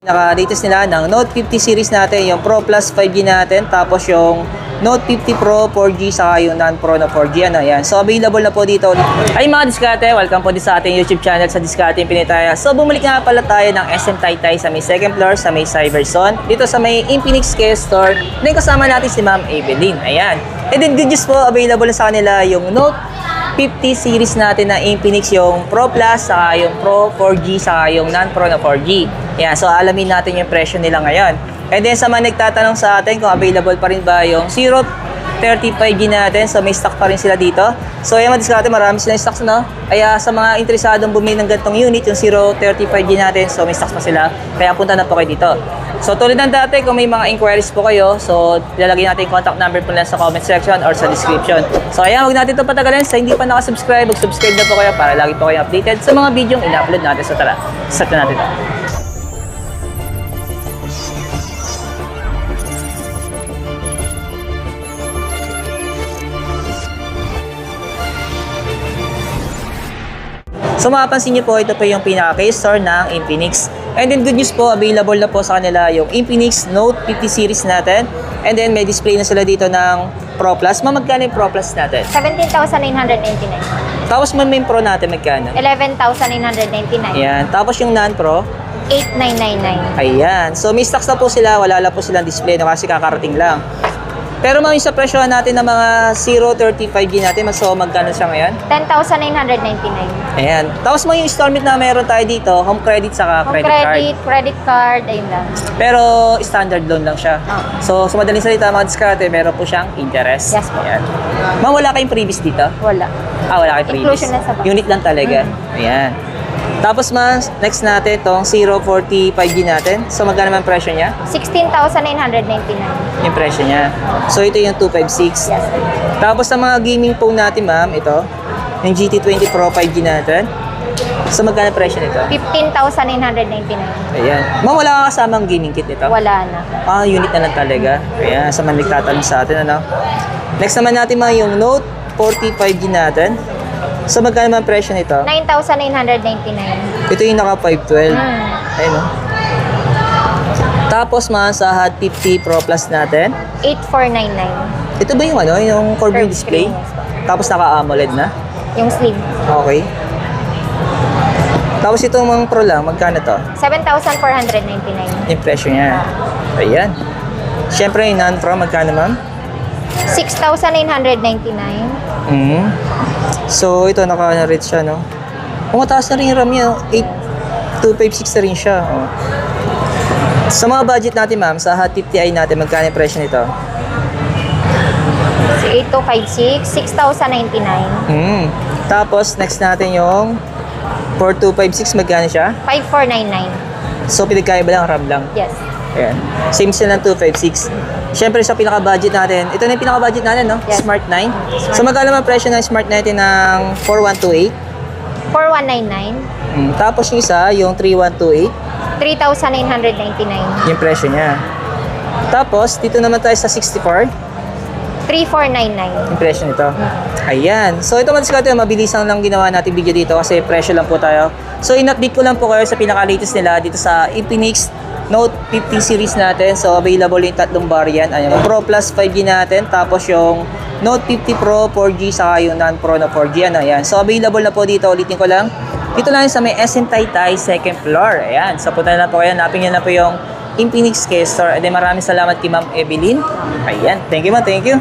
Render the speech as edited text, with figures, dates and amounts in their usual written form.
Naka-latest nila ng Note 50 series natin, yung Pro Plus 5G natin, tapos yung Note 50 Pro 4G, saka yung non-Pro na 4G. Ano, yan. So, available na po dito. Ay mga diskarte, welcome po din sa ating YouTube channel sa Diskarte Pinitaya. So, bumalik nga pala tayo ng SM Taytay sa may second floor, sa may Cyberzone, dito sa may Infinix Care Store. Then, kasama natin si Ma'am Evelyn. Ayan. And then, good news po, available na sa kanila yung Note 50 series natin na Infinix, yung Pro Plus, saka yung Pro 4G, saka yung non-Pro na 4G. Yan, so alamin natin yung presyo nila ngayon. And then sa mga nagtatanong sa atin kung available pa rin ba yung 035G natin, so may stock pa rin sila dito. So ayan mga diskarte, marami silang stocks, no? Kaya sa mga interesadong bumili ng ganitong unit, yung 035G natin, so may stocks pa sila. Kaya punta na po kayo dito. So tulad ng dati, kung may mga inquiries po kayo, so lalagay natin yung contact number po lang sa comment section or sa description. So ayan, huwag natin ito patagalin. Sa hindi pa nakasubscribe, mag-subscribe na po kayo para lagi po kayo updated sa mga video yung ina-upload natin. So tara, start na natin ito. So mapapansin nyo po, ito po yung pinaka-case store ng Infinix. And then good news po, available na po sa kanila yung Infinix Note 50 series natin. And then may display na sila dito ng Pro Plus. Magkano yung Pro Plus natin? 17,999. Tapos may Pro natin magkano? 11,999. Ayan. Tapos yung non-Pro? 8,999. Ayan. So may stocks na po sila. Wala lang po silang display no, kasi kakarating lang. Pero mami, sa presyo natin ng mga 035G natin, so magkano siya ngayon? 10,999. Ayan. Tapos mo yung installment na meron tayo dito, home credit saka Home credit card. ayun lang. Pero standard loan lang siya. So, sa madaling salita, mga diskarte, meron po siyang interest. Yes po. Ayan. Ma'am, wala kayong previous dito? Wala. Wala kayong previous. Inclusion na sa box. Unit lang talaga. Ayan. Tapos mas next natin itong 045G natin. So magkano naman presyo niya? 16,999. Yung presyo niya. So ito yung 256. Yes. Tapos sa mga gaming phone natin, ma'am, ito, yung GT20 Pro 5G natin. So magkano presyo nito? 15,999. Ayan. Ma'am, wala ka kasamang gaming kit nito? Wala na. Unit na lang talaga. Ayan, sa mga nagtatanong sa atin, ano? Next naman natin, ma'am, yung Note 40 5G natin. So magkano naman presyo nito? 9,999. Ito yung naka 512. Ayun, no? Tapos mga sa Hot 50 Pro Plus natin. 8,499. Ito ba yung ano, yung curved Curved display? screen, yes. Tapos naka AMOLED na. Yung slim. Okay. Tapos itong mga Pro lang, magkano to? 7,499. Yung presyo niya. Ayan. Siyempre yung non-Pro, magkano ma'am? 6,999. So ito naka-rate siya, no? Mataas na rin yung RAM niya. 8256 na rin siya. Oh. Sa mga budget natin, ma'am, sa Hot 50i natin, magkano yung presyo nito? 8256, 6,099. Tapos, next natin yung 4256, magkano siya? 5,499. So, pinagkaiba lang, RAM lang. Yes. Ayan. Same sila ng 256. Siyempre, sa pinaka-budget natin, ito na yung pinaka-budget natin, no? Yes. Smart 9. So, magkano naman presyo ng Smart 9 ng 4128? 4,199. Tapos yung isa, yung 3128, 3,999. yung presyo niya. Tapos, dito naman tayo sa 64, 3,499. yung presyo nito. Ayan. So, ito mga diskarte, mabilis lang ginawa natin video dito kasi presyo lang po tayo. So, in-update ko lang po kayo sa pinaka-latest nila dito sa Infinix Note 50 series natin. So, available yung tatlong variant. Ayan, yung Pro Plus 5G natin, tapos yung Note 50 Pro 4G, saka yung non-Pro na 4G. Ano, ayan. So, available na po dito. Ulitin ko lang. Dito lang sa may SM Taytay, second floor. Ayan. So, punta na po kayo. Hanapin nyo na po yung Infinix Care Store. And then, maraming salamat kay Ma'am Evelyn. Ayan. Thank you, ma'am. Thank you.